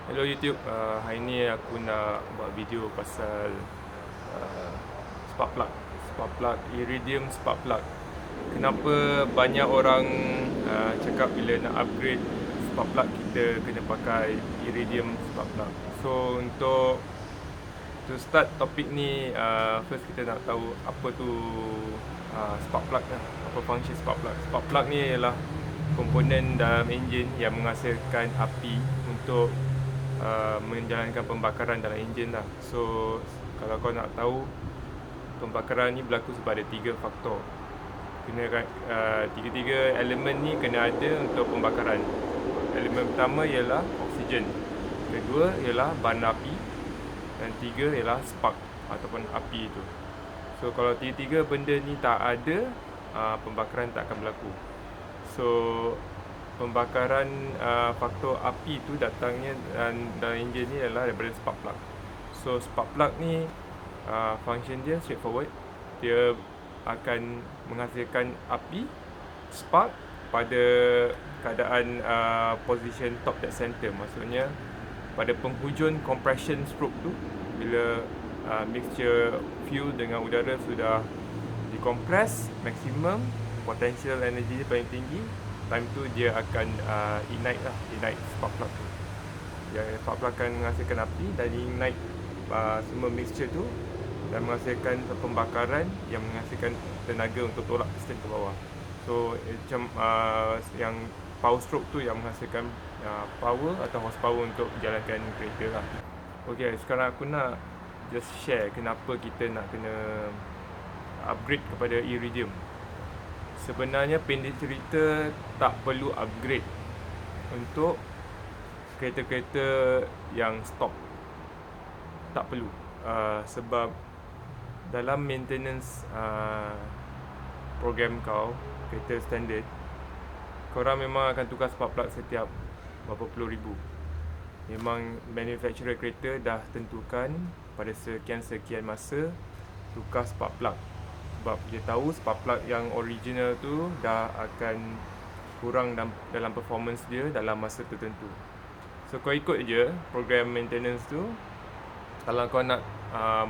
Hello YouTube, hari ni aku nak buat video pasal spark plug, iridium spark plug. Kenapa banyak orang cakap bila nak upgrade spark plug kita kena pakai iridium spark plug. So untuk to start topik ni, first kita nak tahu apa tu spark plug lah. Apa function spark plug. Spark plug ni ialah komponen dalam enjin yang menghasilkan api untuk menjalankan pembakaran dalam enjin lah. So kalau kau nak tahu, pembakaran ni berlaku sebab ada 3 faktor. Tiga-tiga elemen ni kena ada untuk pembakaran. Elemen pertama ialah oksigen, kedua ialah bahan api, dan tiga ialah spark ataupun api itu. So kalau tiga-tiga benda ni tak ada, pembakaran tak akan berlaku. So pembakaran faktor api tu datangnya dalam enjin ni adalah daripada spark plug. So spark plug ni function dia straightforward. Dia akan menghasilkan api, spark, pada keadaan position top dead center. Maksudnya pada penghujung compression stroke tu, bila mixture fuel dengan udara sudah dikompres maksimum, potential energy dia paling tinggi, time tu dia akan ignite spark plug tu. Yang spark plug akan menghasilkan api dan ignite semua mixture tu dan menghasilkan pembakaran yang menghasilkan tenaga untuk tolak piston ke bawah. So macam yang power stroke tu yang menghasilkan power atau horsepower untuk jalankan kereta lah. Okay, sekarang aku nak just share kenapa kita nak kena upgrade kepada iridium. Sebenarnya pendek cerita, tak perlu upgrade untuk kereta-kereta yang stock. Tak perlu. Sebab dalam maintenance program kau, kereta standard, korang memang akan tukar spark plug setiap berapa puluh ribu. Memang manufacturer kereta dah tentukan pada sekian-sekian masa tukar spark plug. Sebab dia tahu spark plug yang original tu dah akan kurang dalam performance dia dalam masa tertentu. So kau ikut je program maintenance tu. Kalau kau nak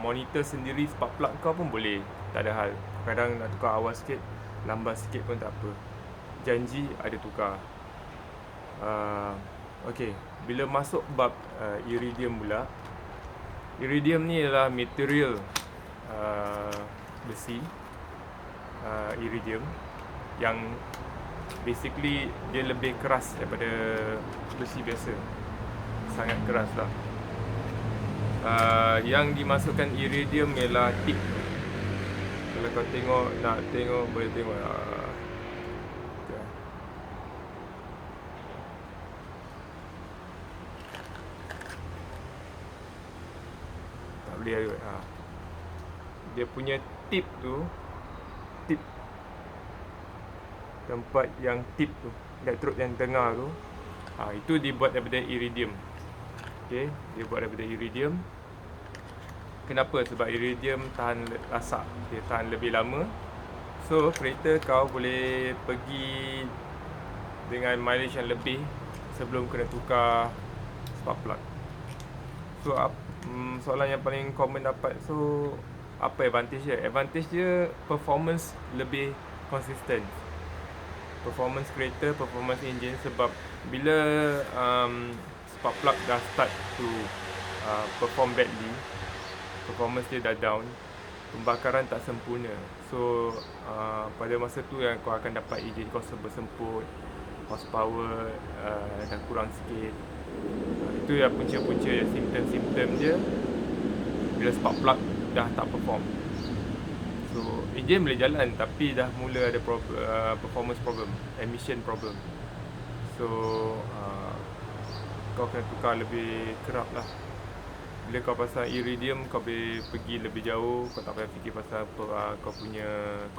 monitor sendiri spark plug kau pun boleh, tak ada hal. Kadang nak tukar awal sikit, lambat sikit pun tak apa. Janji ada tukar. Okay, bila masuk bab iridium pula. Iridium ni adalah material besi, iridium, yang basically dia lebih keras daripada besi biasa. Sangat keras lah. Yang dimasukkan iridium ialah tip. Kalau kau tengok, nak tengok, boleh tengok tak boleh kot. Dia punya tip tu, tip tempat yang tip tu, elektrod yang tengah tu, itu dibuat daripada iridium. Okay, dia buat daripada iridium. Kenapa? Sebab iridium tahan lasak, dia tahan lebih lama. So kereta kau boleh pergi dengan mileage yang lebih sebelum kena tukar spark plug. So soalan yang paling common dapat, so apa advantage dia? Advantage dia performance lebih konsisten. Performance kereta, performance engine. Sebab bila spark plug dah start to perform badly, performance dia dah down, pembakaran tak sempurna. So pada masa tu yang kau akan dapat engine kau bersemput, horsepower dah kurang sikit. Itu yang punca-punca, simptom-simptom dia bila spark plug dah tak perform. So engine boleh jalan tapi dah mula ada performance problem, emission problem. So kau kena tukar lebih kerap lah. Bila kau pasang iridium, kau boleh pergi lebih jauh. Kau tak payah fikir pasal kau punya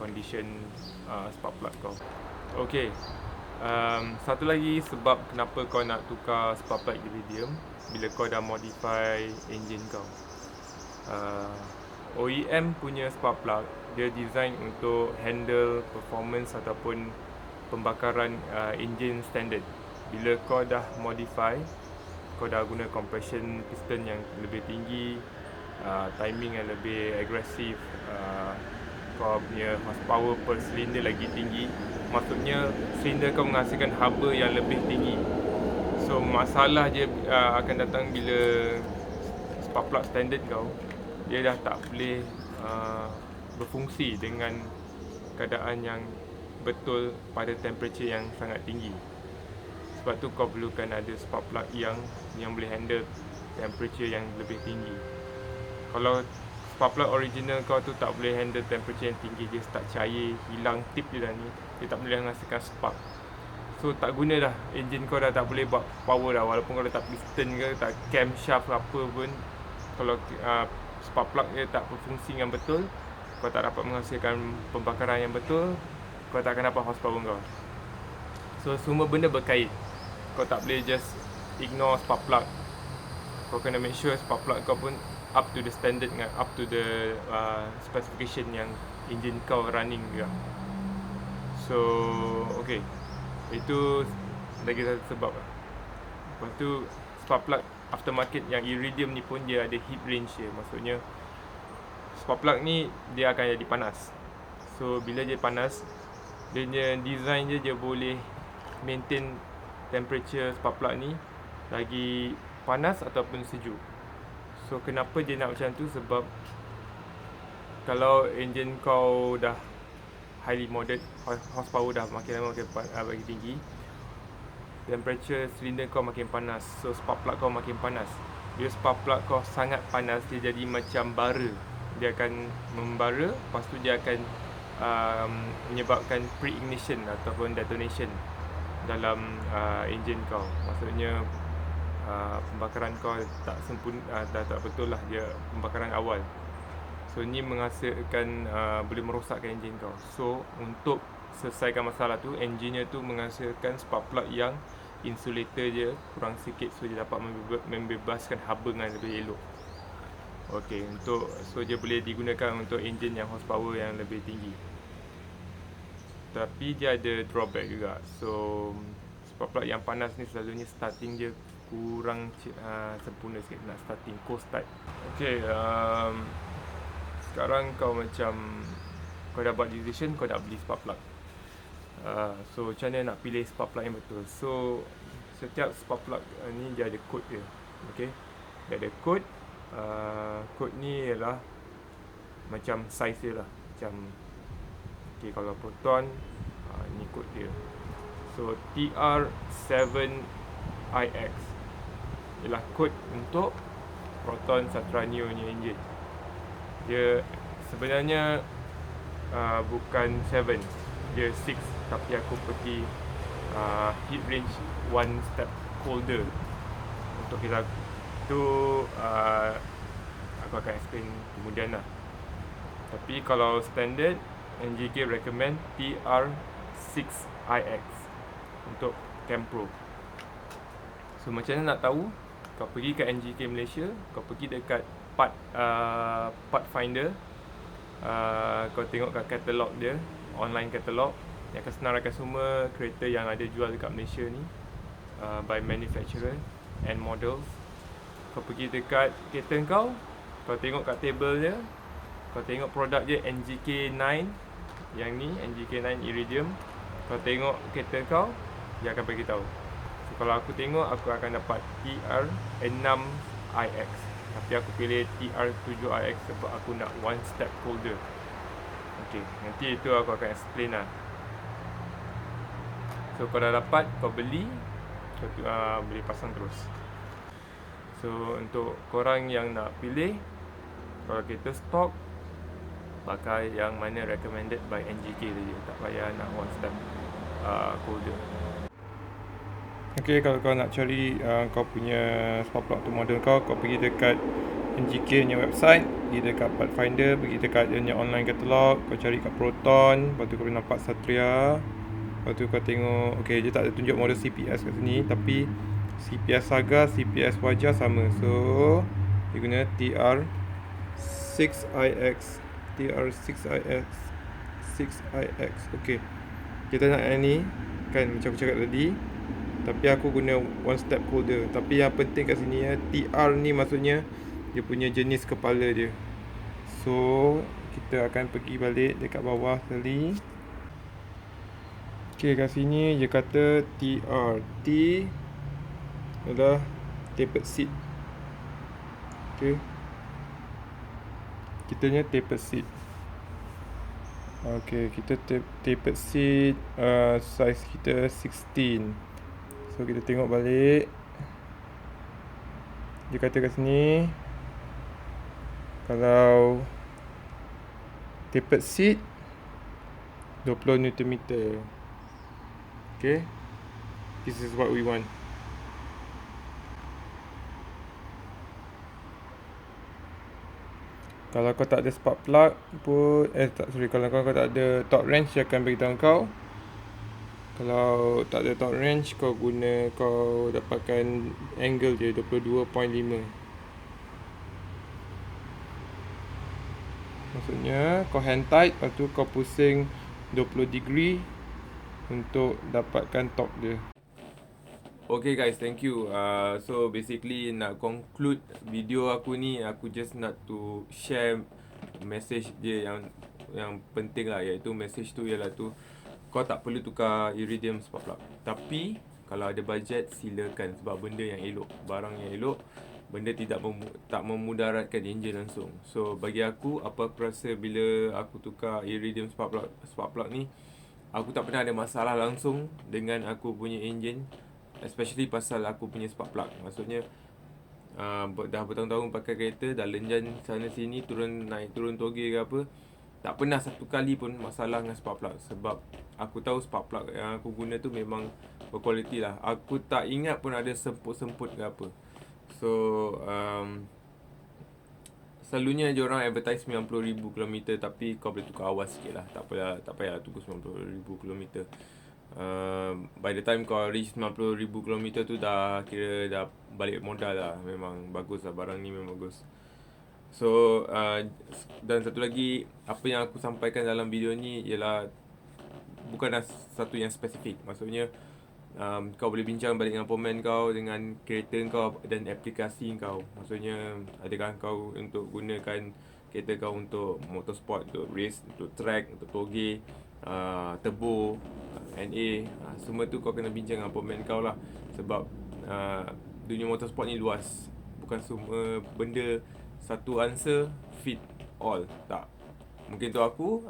condition spark plug kau. Okay, satu lagi sebab kenapa kau nak tukar spark plug iridium bila kau dah modify engine kau. OEM punya spark plug dia design untuk handle performance ataupun pembakaran engine standard. Bila kau dah modify, kau dah guna compression piston yang lebih tinggi, timing yang lebih agresif, kau punya horsepower per cylinder lagi tinggi, maksudnya silinder kau menghasilkan haba yang lebih tinggi. So masalah je akan datang bila spark plug standard kau, dia dah tak boleh berfungsi dengan keadaan yang betul pada temperature yang sangat tinggi. Sebab tu kau perlukan ada spark plug yang boleh handle temperature yang lebih tinggi. Kalau spark plug original kau tu tak boleh handle temperature yang tinggi, dia start cair, hilang tip dia dah ni, dia tak boleh menghasilkan spark. So tak guna dah, enjin kau dah tak boleh buat power dah. Walaupun kau letak piston ke, letak camshaft apa pun, kalau spark plug dia tak berfungsi dengan betul, kau tak dapat menghasilkan pembakaran yang betul, kau tak akan dapat horsepower kau. So semua benda berkait. Kau tak boleh just ignore spark plug. Kau kena make sure spark plug kau pun up to the standard, dengan up to the specification yang enjin kau running juga. So okay, itu lagi satu sebab. Lepas tu spark plug aftermarket yang Iridium ni pun dia ada heat range dia. Maksudnya spark plug ni dia akan jadi panas. So bila dia panas, dia punya design dia boleh maintain temperature spark plug ni lagi panas ataupun sejuk. So kenapa dia nak macam tu? Sebab kalau enjin kau dah highly modded, horsepower dah makin lama makin tinggi, temperature silinder kau makin panas. So spark plug kau makin panas. Bila spark plug kau sangat panas, dia jadi macam bara. Dia akan membara, lepas tu dia akan menyebabkan pre-ignition ataupun detonation dalam enjin kau. Maksudnya pembakaran kau tak sempurna, tak betul lah dia pembakaran awal. So ni menghasilkan boleh merosakkan enjin kau. So untuk selesaikan masalah tu, engineer tu menghasilkan spark plug yang insulator je kurang sikit, so dia dapat membebaskan haba dengan lebih elok. Okey, so dia boleh digunakan untuk enjin yang horsepower yang lebih tinggi. Tapi dia ada drawback juga. So spark plug yang panas ni selalunya starting dia kurang sempurna sikit, nak starting cold start. Okey, sekarang kau macam kau dah buat decision, kau nak beli spark plug. So macam mana nak pilih spark plug yang betul? So setiap spark plug ni dia ada kod dia. Okey, dia ada kod. Kod ni ialah macam size dia lah. Macam okay, kalau Proton ni kod dia. So TR7IX ialah kod untuk Proton Satra Neo ni enjin. Dia sebenarnya bukan 7, dia 6, tapi aku pergi heat range 1 step colder. Untuk kita tu aku akan explain kemudian lah. Tapi kalau standard, NGK recommend TR6IX untuk Campro. So macam mana nak tahu? Kau pergi ke NGK Malaysia, kau pergi dekat part finder, kau tengok kat katalog dia, online katalog yang akan senaraikan semua kereta yang ada jual dekat Malaysia ni, by manufacturer and models. Kau pergi dekat kereta kau tengok kat table dia, kau tengok produk dia NGK9, yang ni NGK9 Iridium. Kau tengok kereta kau, dia akan bagi tahu. So kalau aku tengok, aku akan dapat TR6IX, tapi aku pilih TR7IX sebab aku nak 1 step colder. Okey, nanti itu aku akan explain lah. So kau dah dapat, kau beli, kau boleh pasang terus. So untuk korang yang nak pilih, kalau kereta stok, pakai yang mana recommended by NGK saja, tak payah nak 1 step colder. Okay, kalau kau nak cari kau punya spark plug untuk model kau pergi dekat NGK punya website, pergi dekat part finder, pergi dekat dia punya online catalog, kau cari kat Proton, lepas tu kau boleh nampak Satria. Lepas tu kau tengok, okay, dia tak ada tunjuk model CPS kat sini, tapi CPS Saga, CPS Wajah sama. So dia guna TR6IX, TR6IX, 6IX. Okay, kita nak yang ni kan, macam aku cakap tadi, Tapi aku guna one step holder. Tapi yang penting kat sini ya, TR ni maksudnya dia punya jenis kepala dia. So kita akan pergi balik dekat bawah sekali. Okay, kat sini dia kata TR. T adalah tapered seat. Okay, kitanya tapered seat. Okay, kita tapered seat, size kita 16. So kita tengok balik. Dia kata kat sini, kalau tapered seat 20 Nm. Okay, this is what we want. Kalau kau tak ada spark plug pun, kalau kau tak ada torque wrench, dia akan beritahu kau. Kalau tak ada torque wrench, kau dapatkan angle je 22.5. Maksudnya kau hand tight, lepas tu kau pusing 20 degree untuk dapatkan torque dia. Okay guys, thank you. So basically nak conclude video aku ni, aku just nak to share message dia yang penting lah, iaitu message tu ialah tu, kau tak perlu tukar iridium spark plug. Tapi kalau ada budget, silakan, sebab benda yang elok, barang yang elok, benda tak memudaratkan enjin langsung. So bagi aku, apa aku rasa bila aku tukar iridium spark plug ni, aku tak pernah ada masalah langsung dengan aku punya enjin, especially pasal aku punya spark plug. Maksudnya dah bertahun-tahun pakai kereta, dah lenjan sana sini, naik turun toge ke apa, tak pernah satu kali pun masalah dengan spark plug. Sebab aku tahu spark plug yang aku guna tu memang berkualiti lah. Aku tak ingat pun ada semput-semput ke apa. So selalunya diorang advertise 90,000 km, tapi kau boleh tukar awas sikit lah. Tak payah tunggu 90,000 km. By the time kau reach 90,000 km tu dah kira dah balik modal lah. Memang bagus lah, barang ni memang bagus. So dan satu lagi, apa yang aku sampaikan dalam video ni ialah bukanlah satu yang spesifik. Maksudnya kau boleh bincang balik dengan pemen kau, dengan kereta kau dan aplikasi kau. Maksudnya adakah kau untuk gunakan kereta kau untuk motorsport, untuk race, untuk track, untuk toge, turbo, NA, semua tu kau kena bincang dengan pemen kau lah. Sebab dunia motorsport ni luas. Bukan semua benda satu answer fit all. Tak. Mungkin tu aku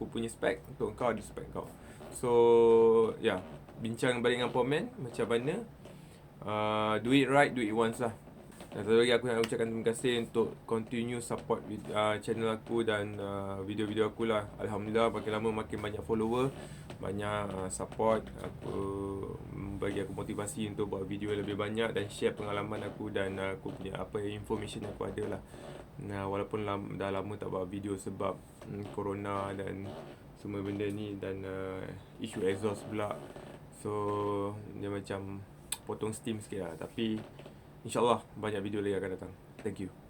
punya spek, untuk kau ada spek kau. So bincang balik dengan pemen macam mana. Do it right, do it once lah. Dan satu lagi aku nak ucapkan terima kasih untuk continue support channel aku dan video-video aku lah. Alhamdulillah, makin lama makin banyak follower, banyak support. Bagi aku motivasi untuk buat video lebih banyak dan share pengalaman aku dan aku punya apa information aku ada lah. Walaupun dah lama tak buat video sebab corona dan semua benda ni, dan isu exhaust pula. So dia macam potong steam sikit lah. Tapi InsyaAllah banyak video lagi akan datang. Thank you.